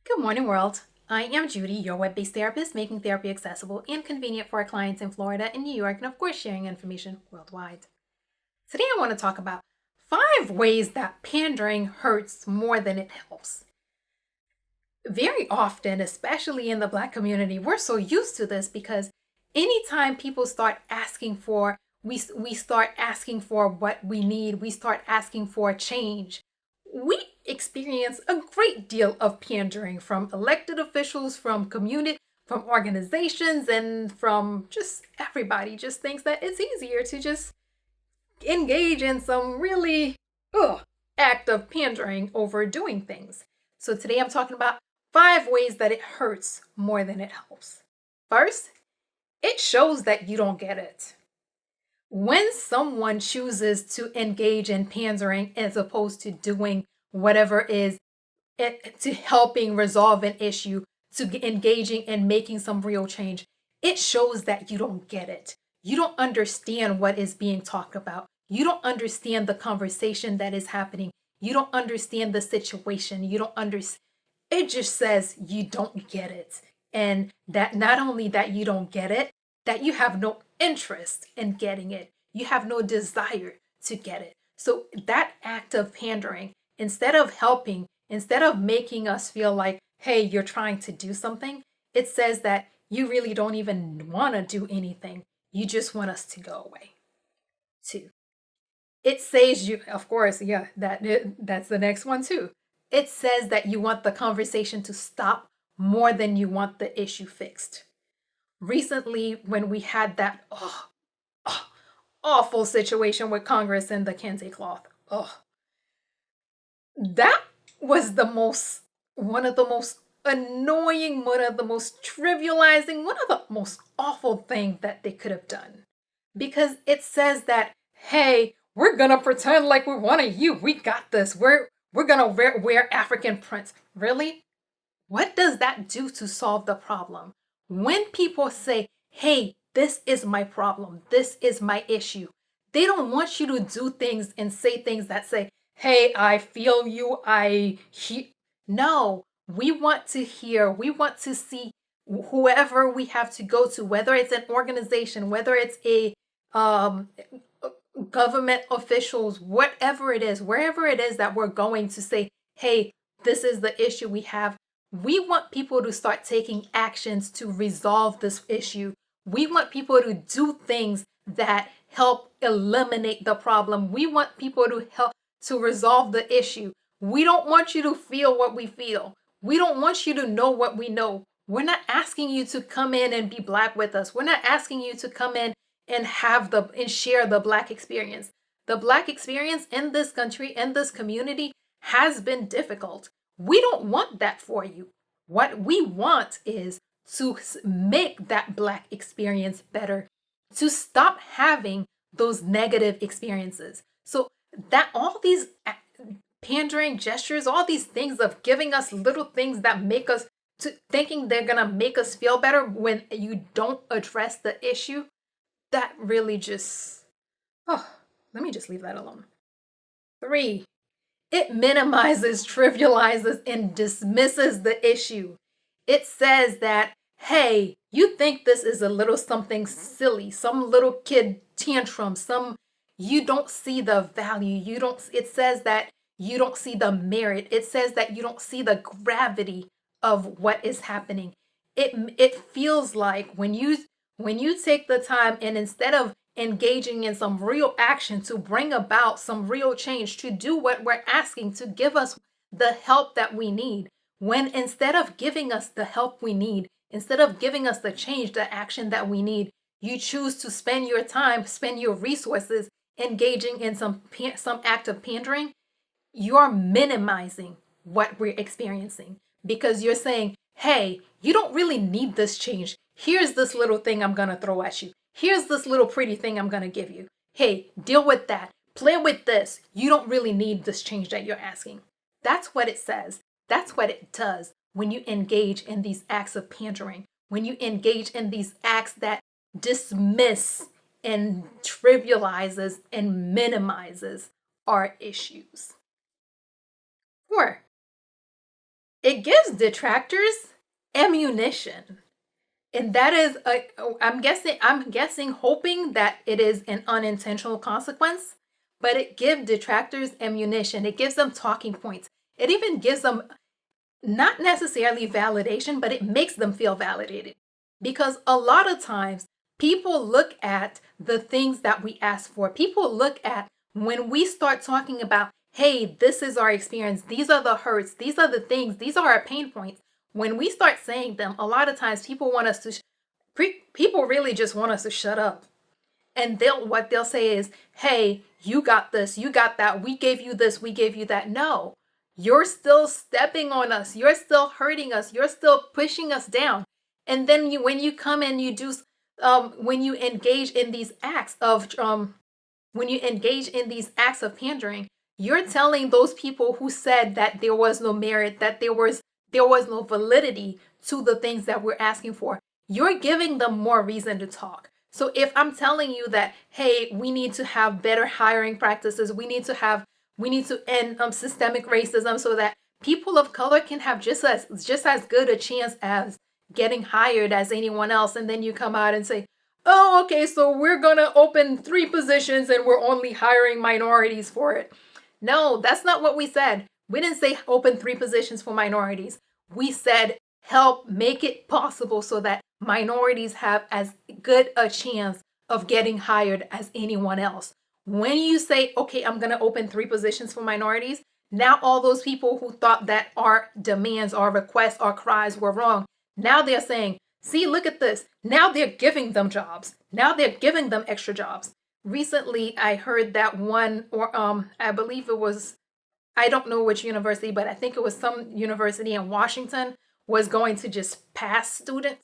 Good morning, world. I am Judy, your web-based therapist, making therapy accessible and convenient for our clients in Florida and New York, and of course, sharing information worldwide. Today, I want to talk about 5 ways that pandering hurts more than it helps. Very often, especially in the Black community, we're so used to this because anytime people start asking for, we start asking for what we need, we start asking for change. We experience a great deal of pandering from elected officials, from community, from organizations, and from just everybody. Just thinks that it's easier to just engage in some really act of pandering over doing things. So today I'm talking about 5 ways that it hurts more than it helps. First, it shows that you don't get it. When someone chooses to engage in pandering as opposed to doing whatever is to helping resolve an issue, to engaging in making some real change, it shows that you don't get it. You don't understand what is being talked about. You don't understand the conversation that is happening. You don't understand the situation. You don't understand. It just says you don't get it. And that not only that you don't get it, that you have no interest in getting it. You have no desire to get it. So that act of pandering, instead of helping, instead of making us feel like, hey, you're trying to do something, it says that you really don't even want to do anything. You just want us to go away. 2, it says you, of course, yeah, that's the next one too. It says that you want the conversation to stop more than you want the issue fixed. Recently, when we had that awful situation with Congress and the Kente cloth, that was one of the most annoying, one of the most trivializing, one of the most awful things that they could have done. Because it says that, hey, we're gonna pretend like we're one of you. We got this. We're gonna wear African prints. Really? What does that do to solve the problem? When people say, hey, this is my problem, this is my issue, they don't want you to do things and say things that say, hey, I feel you, No, we want to hear, we want to see whoever we have to go to, whether it's an organization, whether it's a government officials, whatever it is, wherever it is that we're going to say, hey, this is the issue we have. We want people to start taking actions to resolve this issue. We want people to do things that help eliminate the problem. We want people to help to resolve the issue. We don't want you to feel what we feel. We don't want you to know what we know. We're not asking you to come in and be Black with us. We're not asking you to come in and share the Black experience. The Black experience in this country, in this community, has been difficult. We don't want that for you. What we want is to make that Black experience better, to stop having those negative experiences. So that all these pandering gestures, all these things of giving us little things that make us to thinking they're gonna make us feel better when you don't address the issue, that really just, let me just leave that alone. 3, it minimizes, trivializes, and dismisses the issue. It says that, hey, you think this is a little something silly, some little kid tantrum, you don't see the value. It says that you don't see the merit. It says that you don't see the gravity of what is happening. It feels like when you take the time and instead of engaging in some real action to bring about some real change, to do what we're asking, to give us the help that we need, when instead of giving us the help we need, instead of giving us the change, the action that we need, you choose to spend your time, spend your resources engaging in some act of pandering, you're minimizing what we're experiencing because you're saying, hey, you don't really need this change. Here's this little thing I'm going to throw at you. Here's this little pretty thing I'm going to give you. Hey, deal with that. Play with this. You don't really need this change that you're asking. That's what it says. That's what it does when you engage in these acts of pandering, when you engage in these acts that dismiss and trivializes and minimizes our issues. 4, it gives detractors ammunition. And that is I'm guessing hoping that it is an unintentional consequence, but it gives detractors ammunition. It gives them talking points. It even gives them not necessarily validation, but it makes them feel validated. Because a lot of times people look at the things that we ask for. People look at when we start talking about, hey, this is our experience, these are the hurts, these are the things, these are our pain points. When we start saying them, a lot of times people want us to, people really just want us to shut up. And what they'll say is, hey, you got this, you got that, we gave you this, we gave you that. No, you're still stepping on us, you're still hurting us, you're still pushing us down. And then when you come and you do, when you engage in these acts of, pandering, you're telling those people who said that there was no merit, that there was no validity to the things that we're asking for. You're giving them more reason to talk. So if I'm telling you that, hey, we need to have better hiring practices, we need to end systemic racism so that people of color can have just as good a chance as getting hired as anyone else, and then you come out and say, oh, okay, so we're gonna open 3 positions and we're only hiring minorities for it. No, that's not what we said. We didn't say open 3 positions for minorities. We said help make it possible so that minorities have as good a chance of getting hired as anyone else. When you say, okay, I'm going to open 3 positions for minorities, now all those people who thought that our demands, our requests, our cries were wrong, now they're saying, see, look at this. Now they're giving them jobs. Now they're giving them extra jobs. Recently, I heard that one, or I believe it was, I don't know which university, but I think it was some university in Washington, was going to just pass students.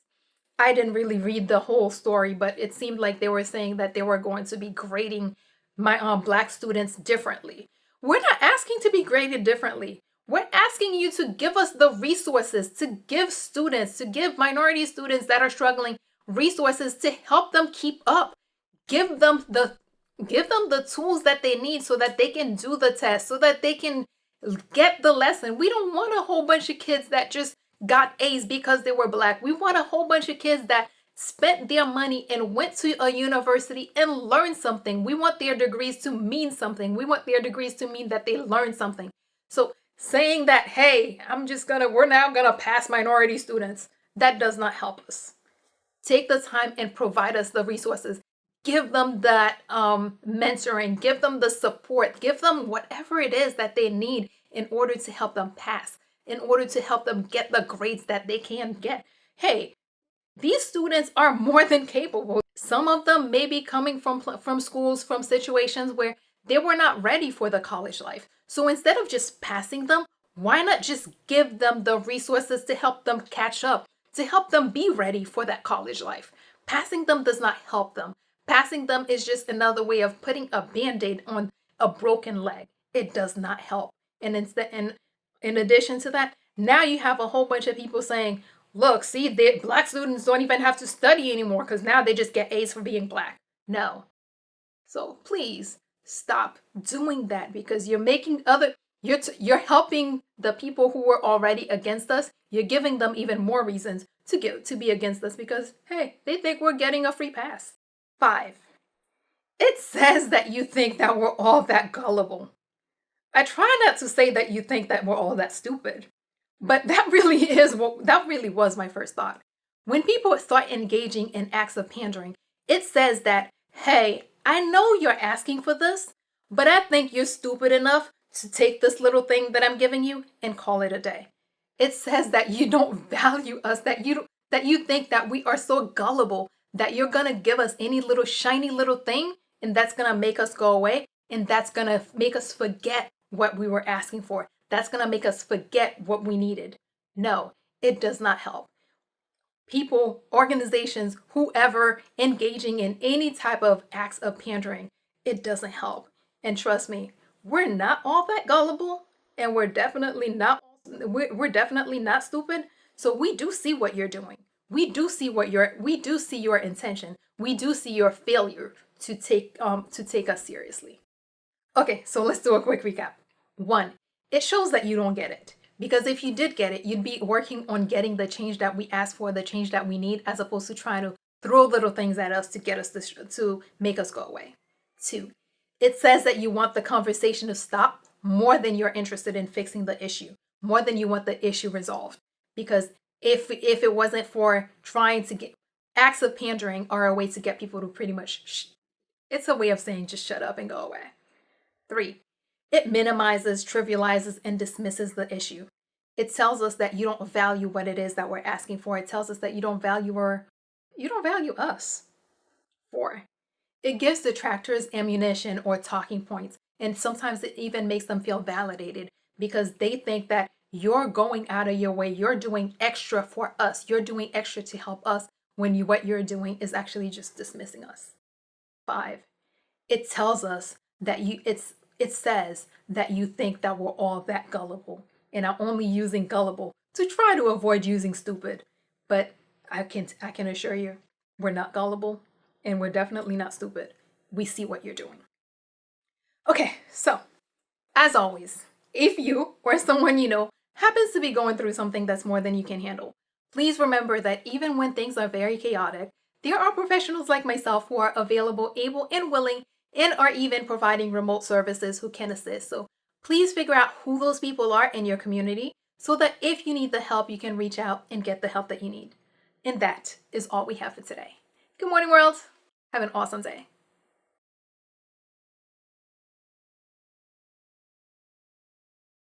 I didn't really read the whole story, but it seemed like they were saying that they were going to be grading my Black students differently. We're not asking to be graded differently. We're asking you to give us the resources, to give minority students that are struggling resources to help them keep up. Give them the tools that they need so that they can do the test, so that they can get the lesson. We don't want a whole bunch of kids that just got A's because they were Black. We want a whole bunch of kids that spent their money and went to a university and learned something. We want their degrees to mean something. We want their degrees to mean that they learned something. So saying that, hey, we're now gonna pass minority students, that does not help us. Take the time and provide us the resources. Give them that mentoring, give them the support, give them whatever it is that they need in order to help them pass, in order to help them get the grades that they can get. Hey, these students are more than capable. Some of them may be coming from schools, from situations where they were not ready for the college life. So instead of just passing them, why not just give them the resources to help them catch up, to help them be ready for that college life? Passing them does not help them. Passing them is just another way of putting a Band-Aid on a broken leg. It does not help. And in addition to that, now you have a whole bunch of people saying, look, see, Black students don't even have to study anymore because now they just get A's for being Black. No. So please stop doing that, because you're making you're helping the people who were already against us. You're giving them even more reasons to be against us because, hey, they think we're getting a free pass. 5. It says that you think that we're all that gullible. I try not to say that you think that we're all that stupid, but that really was my first thought. When people start engaging in acts of pandering, it says that, hey, I know you're asking for this, but I think you're stupid enough to take this little thing that I'm giving you and call it a day. It says that you don't value us, that you think that we are so gullible that you're going to give us any little shiny little thing and that's going to make us go away, and that's going to make us forget what we were asking for. That's going to make us forget what we needed. No, it does not help. People, organizations, whoever engaging in any type of acts of pandering, it doesn't help. And trust me, we're not all that gullible, and we're definitely not stupid. So we do see what you're doing. We do see your intention. We do see your failure to take us seriously. Okay, so let's do a quick recap. 1, it shows that you don't get it. Because if you did get it, you'd be working on getting the change that we asked for, the change that we need, as opposed to trying to throw little things at us to get us to make us go away. 2, it says that you want the conversation to stop more than you're interested in fixing the issue, more than you want the issue resolved. Because if it wasn't for trying to get, acts of pandering are a way to get people to pretty much, it's a way of saying just shut up and go away. 3, it minimizes, trivializes, and dismisses the issue. It tells us that you don't value what it is that we're asking for. It tells us that you don't value us. 4, it gives detractors ammunition or talking points, and sometimes it even makes them feel validated because they think that you're going out of your way, you're doing extra for us, you're doing extra to help us, when what you're doing is actually just dismissing us. 5, it tells us that it says that you think that we're all that gullible, and I'm only using gullible to try to avoid using stupid. But I can assure you, we're not gullible, and we're definitely not stupid. We see what you're doing. Okay, so as always, if you or someone you know happens to be going through something that's more than you can handle, please remember that even when things are very chaotic, there are professionals like myself who are available, able, and willing, and are even providing remote services who can assist. So please figure out who those people are in your community so that if you need the help, you can reach out and get the help that you need. And that is all we have for today. Good morning, world. Have an awesome day.